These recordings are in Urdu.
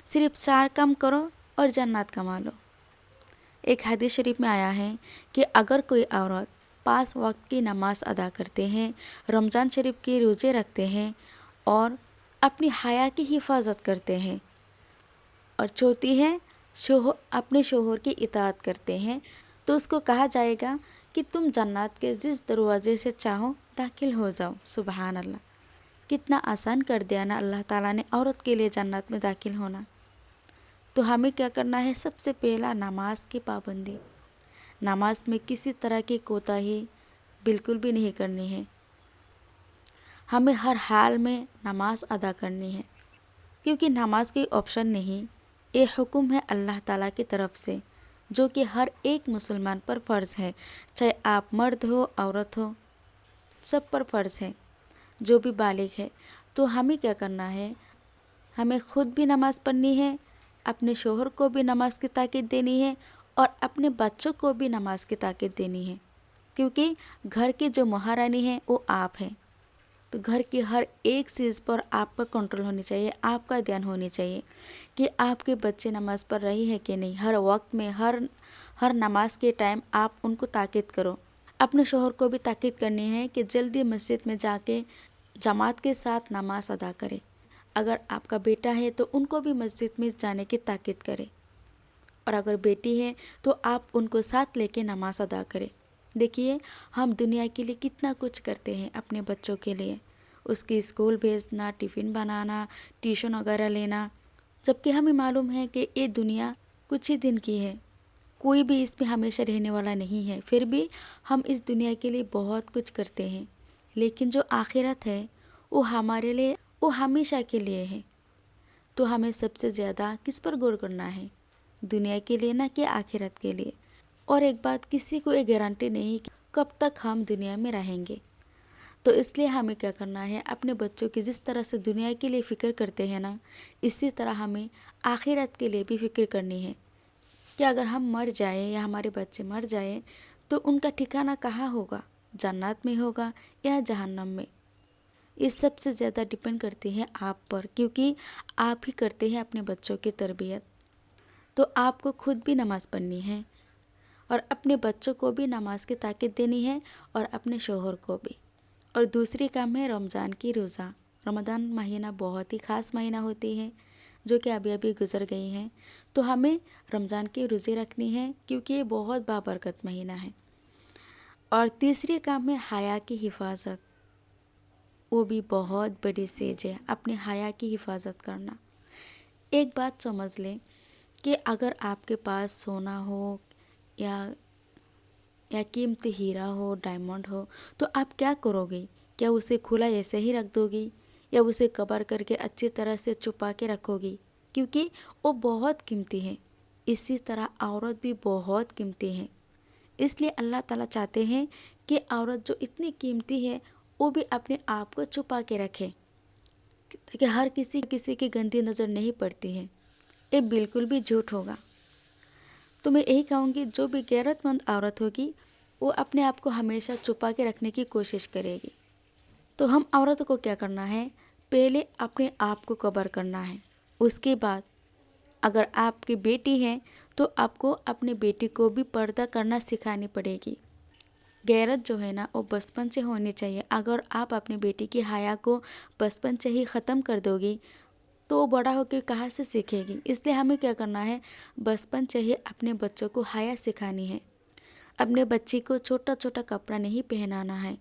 صرف 4 کام کرو اور جنت کما لو۔ ایک حدیث شریف میں آیا ہے کہ اگر کوئی عورت 5 وقت کی نماز ادا کرتے ہیں، رمضان شریف کے روزے رکھتے ہیں اور اپنی حیا کی حفاظت کرتے ہیں، اور چوتھی ہے اپنے شوہر کی اطاعت کرتے ہیں، تو اس کو کہا جائے گا کہ تم جنت کے جس دروازے سے چاہو داخل ہو جاؤ۔ سبحان اللہ، کتنا آسان کر دیا نا اللہ تعالیٰ نے عورت کے لیے جنت میں داخل ہونا۔ تو ہمیں کیا کرنا ہے؟ سب سے پہلا نماز کی پابندی۔ نماز میں کسی طرح کی کوتاہی بالکل بھی نہیں کرنی ہے۔ ہمیں ہر حال میں نماز ادا کرنی ہے، کیونکہ نماز کوئی آپشن نہیں، یہ حکم ہے اللہ تعالیٰ کی طرف سے، جو کہ ہر ایک مسلمان پر فرض ہے، چاہے آپ مرد ہو عورت ہو، سب پر فرض ہے جو بھی بالغ ہے۔ تو ہمیں کیا کرنا ہے؟ ہمیں خود بھی نماز پڑھنی ہے، اپنے شوہر کو بھی نماز کی تاکید دینی ہے، اور اپنے بچوں کو بھی نماز کی تاکید دینی ہے، کیونکہ گھر کی جو مہارانی ہے وہ آپ ہیں۔ تو گھر کی ہر ایک چیز پر آپ کا کنٹرول ہونی چاہیے، آپ کا دھیان ہونی چاہیے کہ آپ کے بچے نماز پڑھ رہی ہے کہ نہیں۔ ہر وقت میں ہر نماز کے ٹائم آپ ان کو تاکید کرو۔ اپنے شوہر کو بھی تاکید کرنی ہے کہ جلدی مسجد میں جا کے جماعت کے ساتھ نماز ادا کرے۔ اگر آپ کا بیٹا ہے تو ان کو بھی مسجد میں جانے کی تاکید کرے، اور اگر بیٹی ہے تو آپ ان کو ساتھ لے کے نماز ادا کرے۔ دیکھیے، ہم دنیا کے لیے کتنا کچھ کرتے ہیں اپنے بچوں کے لیے، اس کی اسکول بھیجنا، ٹفن بنانا، ٹیوشن وغیرہ لینا، جبکہ ہمیں معلوم ہے کہ یہ دنیا کچھ ہی دن کی ہے، کوئی بھی اس میں ہمیشہ رہنے والا نہیں ہے۔ پھر بھی ہم اس دنیا کے لیے بہت کچھ کرتے ہیں، لیکن جو آخرت ہے وہ ہمارے لیے، وہ ہمیشہ کے لیے ہے۔ تو ہمیں سب سے زیادہ کس پر غور کرنا ہے؟ دنیا کے لیے، نہ کہ آخرت کے لیے۔ اور ایک بات، کسی کو یہ گارنٹی نہیں کہ کب تک ہم دنیا میں رہیں گے، تو اس لیے ہمیں کیا کرنا ہے؟ اپنے بچوں کی جس طرح سے دنیا کے لیے فکر کرتے ہیں نا، اسی طرح ہمیں آخرت کے لیے بھی فکر کرنی ہے، کہ اگر ہم مر جائیں یا ہمارے بچے مر جائیں تو ان کا ٹھکانہ کہاں ہوگا؟ جنت میں ہوگا یا جہنم میں؟ یہ سب سے زیادہ ڈیپینڈ کرتی ہے آپ پر، کیونکہ آپ ہی کرتے ہیں اپنے بچوں کی تربیت۔ تو آپ کو خود بھی نماز پڑھنی ہے، اور اپنے بچوں کو بھی نماز کی تاکید دینی ہے، اور اپنے شوہر کو بھی۔ اور دوسری کام ہے رمضان کی روزہ۔ رمضان مہینہ بہت ہی خاص مہینہ ہوتی ہے، جو کہ ابھی گزر گئی ہیں، تو ہمیں رمضان کی روزے رکھنی ہے، کیونکہ یہ بہت بابرکت مہینہ ہے۔ اور تیسری کام ہے حیا کی حفاظت۔ وہ بھی بہت بڑی چیز ہے، اپنے حیا کی حفاظت کرنا۔ ایک بات سمجھ لیں کہ اگر آپ کے پاس سونا ہو یا قیمتی ہیرا ہو، ڈائمنڈ ہو، تو آپ کیا کرو گے؟ کیا اسے کھلا ایسے ہی رکھ دو گی، یا اسے کور کر کے اچھی طرح سے چھپا کے رکھو گی؟ کیونکہ وہ بہت قیمتی ہے۔ اسی طرح عورت بھی بہت قیمتی ہے، اس لیے اللہ تعالیٰ چاہتے ہیں کہ عورت جو اتنی قیمتی ہے وہ بھی اپنے آپ کو چھپا کے رکھے، تاکہ ہر کسی کی گندی نظر نہیں پڑتی ہے۔ یہ بالکل بھی جھوٹ ہوگا۔ تو میں یہی کہوں گی، جو بھی غیرت مند عورت ہوگی وہ اپنے آپ کو ہمیشہ چھپا کے رکھنے کی کوشش کرے گی۔ تو ہم عورتوں کو کیا کرنا ہے؟ پہلے اپنے آپ کو کور کرنا ہے، اس کے بعد اگر آپ کی بیٹی ہے تو آپ کو اپنے بیٹی کو بھی پردہ کرنا سکھانی پڑے گی۔ غیرت جو ہے نا وہ بچپن سے ہونی چاہیے۔ اگر آپ اپنی بیٹی کی حیا کو بچپن سے ہی ختم کر دو گی تو وہ بڑا ہو کے کہاں سے سیکھے گی؟ اس لیے ہمیں کیا کرنا ہے؟ بچپن سے ہی اپنے بچوں کو حیا سکھانی ہے۔ اپنے بچی کو چھوٹا چھوٹا کپڑا نہیں پہنانا ہے،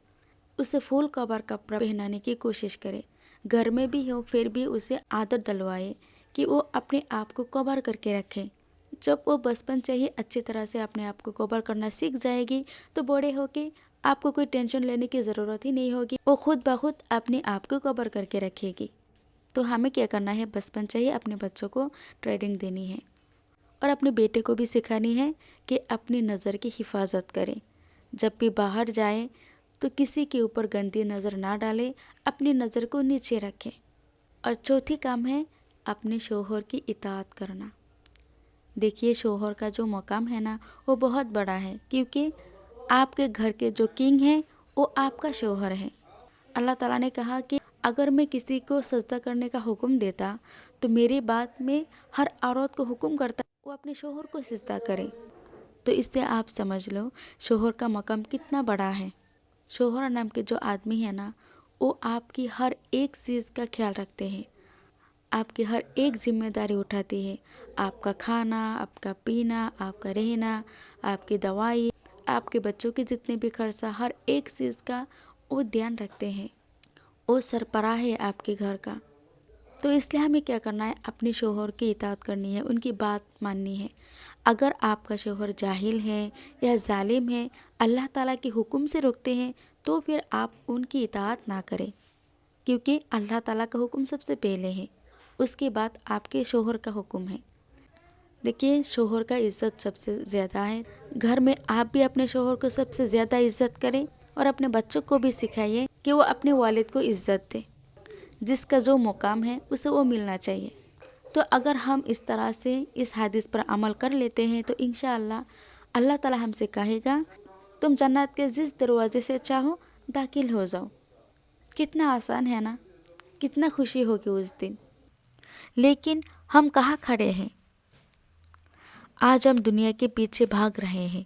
اسے فل کور کپڑا پہنانے کی کوشش کرے۔ گھر میں بھی ہو پھر بھی اسے عادت ڈلوائے کہ وہ اپنے آپ کو کور کر کے رکھے۔ جب وہ بچپن سے ہی اچھی طرح سے اپنے آپ کو کور کرنا سیکھ جائے گی تو بڑے ہو کے آپ کو کوئی ٹینشن لینے کی ضرورت ہی نہیں ہوگی، وہ خود بخود اپنے آپ کو کور کر کے رکھے گی۔ تو ہمیں کیا کرنا ہے؟ بچپن سے ہی اپنے بچوں کو ٹریننگ دینی ہے، اور اپنے بیٹے کو بھی سکھانی ہے کہ اپنی نظر کی حفاظت کرے۔ جب بھی باہر جائے تو کسی کے اوپر گندی نظر نہ ڈالے، اپنی نظر کو نیچے رکھے۔ اور چوتھی کام ہے اپنے شوہر کی اطاعت کرنا۔ دیکھیے، شوہر کا جو مقام ہے نا وہ بہت بڑا ہے، کیونکہ آپ کے گھر کے جو کنگ ہیں وہ آپ کا شوہر ہے۔ اللہ تعالیٰ نے کہا کہ اگر میں کسی کو سجدہ کرنے کا حکم دیتا تو میری بات میں ہر عورت کو حکم کرتا وہ اپنے شوہر کو سجدہ کرے۔ تو اس سے آپ سمجھ لو شوہر کا مقام کتنا بڑا ہے۔ شوہر نام کے جو آدمی ہے نا، وہ آپ کی ہر ایک چیز کا خیال رکھتے ہیں، آپ کی ہر ایک ذمہ داری اٹھاتی ہے، آپ کا کھانا، آپ کا پینا، آپ کا رہنا، آپ کی دوائی، آپ کے بچوں کے جتنے بھی خرچہ، ہر ایک چیز کا وہ دھیان رکھتے ہیں۔ وہ سربراہ ہے آپ کے گھر کا۔ تو اس لیے ہمیں کیا کرنا ہے، اپنے شوہر کی اطاعت کرنی ہے، ان کی بات ماننی ہے۔ اگر آپ کا شوہر جاہل ہے یا ظالم ہے، اللہ تعالیٰ کے حکم سے روکتے ہیں، تو پھر آپ ان کی اطاعت نہ کریں، کیونکہ اللہ تعالیٰ کا حکم سب سے پہلے ہے، اس کے بعد آپ کے شوہر کا حکم ہے۔ دیکھیے شوہر کا عزت سب سے زیادہ ہے۔ گھر میں آپ بھی اپنے شوہر کو سب سے زیادہ عزت کریں اور اپنے بچوں کو بھی سکھائیے کہ وہ اپنے والد کو عزت دے، جس کا جو مقام ہے اسے وہ ملنا چاہیے۔ تو اگر ہم اس طرح سے اس حدیث پر عمل کر لیتے ہیں تو انشاءاللہ اللہ تعالی ہم سے کہے گا تم جنت کے جس دروازے سے چاہو داخل ہو جاؤ۔ کتنا آسان ہے نا، کتنا خوشی ہوگی اس دن۔ لیکن ہم کہاں کھڑے ہیں؟ آج ہم دنیا کے پیچھے بھاگ رہے ہیں،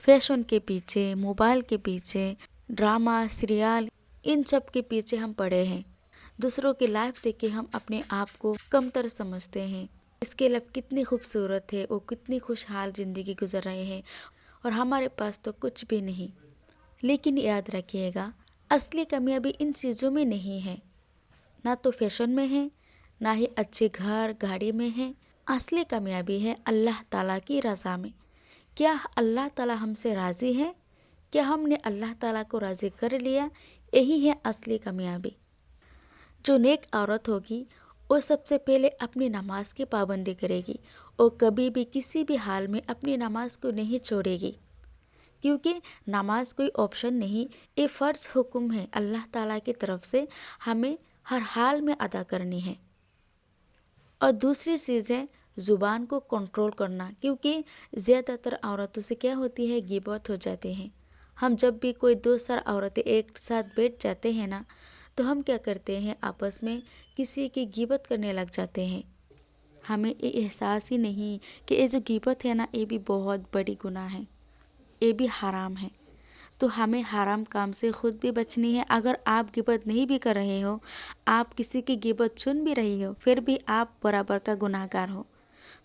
فیشن کے پیچھے، موبائل کے پیچھے، ڈرامہ، سیریال، ان سب کے پیچھے ہم پڑے ہیں۔ دوسروں کی لائف دیکھ کے ہم اپنے آپ کو کمتر سمجھتے ہیں۔ اس کی لائف کتنی خوبصورت ہے، وہ کتنی خوشحال زندگی گزر رہے ہیں اور ہمارے پاس تو کچھ بھی نہیں۔ لیکن یاد رکھیے گا اصلی کامیابی ان چیزوں میں نہیں ہے، نہ تو فیشن میں ہے، نہ ہی اچھے گھر گاڑی میں ہے۔ اصلی کامیابی ہے اللہ تعالیٰ کی رضا میں۔ کیا اللہ تعالیٰ ہم سے راضی ہے؟ کیا ہم نے اللہ تعالیٰ کو راضی کر لیا؟ یہی ہے اصلی کامیابی۔ جو نیک عورت ہوگی وہ سب سے پہلے اپنی نماز کی پابندی کرے گی، اور کبھی بھی کسی بھی حال میں اپنی نماز کو نہیں چھوڑے گی، کیونکہ نماز کوئی آپشن نہیں، یہ فرض حکم ہے اللہ تعالیٰ کی طرف سے، ہمیں ہر حال میں ادا کرنی ہے۔ اور دوسری چیز ہے زبان کو کنٹرول کرنا، کیونکہ زیادہ تر عورتوں سے کیا ہوتی ہے، غیبت ہو جاتے ہیں۔ ہم جب بھی کوئی دو چار عورتیں ایک ساتھ بیٹھ جاتے ہیں نا، تو ہم کیا کرتے ہیں، آپس میں کسی کی غیبت کرنے لگ جاتے ہیں۔ ہمیں یہ احساس ہی نہیں کہ یہ جو غیبت ہے نا، یہ بھی بہت بڑی گناہ ہے، یہ بھی حرام ہے۔ تو ہمیں حرام کام سے خود بھی بچنی ہے۔ اگر آپ غیبت نہیں بھی کر رہے ہو، آپ کسی کی غیبت سن بھی رہی ہو، پھر بھی آپ برابر کا گناہ گار ہو۔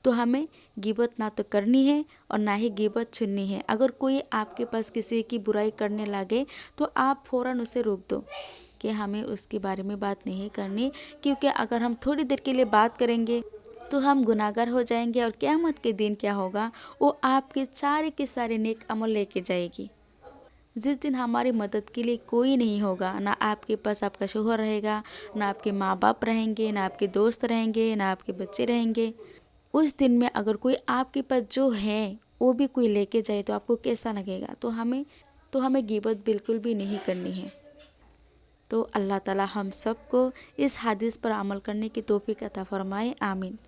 تو ہمیں غیبت نہ تو کرنی ہے اور نہ ہی غیبت سننی ہے۔ اگر کوئی آپ کے پاس کسی کی برائی کرنے لگے تو آپ فوراً اسے روک دو کہ ہمیں اس کے بارے میں بات نہیں کرنی، کیونکہ اگر ہم تھوڑی دیر کے لیے بات کریں گے تو ہم گناہ گار ہو جائیں گے، اور قیامت کے دن کیا ہوگا، وہ آپ کے سارے نیک عمل لے کے جائے گی۔ جس دن ہماری مدد کے لیے کوئی نہیں ہوگا، نہ آپ کے پاس آپ کا شوہر رہے گا، نہ آپ کے ماں باپ رہیں گے، نہ آپ کے دوست رہیں گے، نہ آپ کے بچے رہیں گے، اس دن میں اگر کوئی آپ کے پاس جو ہے وہ بھی کوئی لے کے جائے تو آپ کو کیسا لگے گا؟ تو ہمیں غیبت بالکل بھی نہیں کرنی ہے۔ تو اللہ تعالی ہم سب کو اس حدیث پر عمل کرنے کی توفیق عطا فرمائے، آمین۔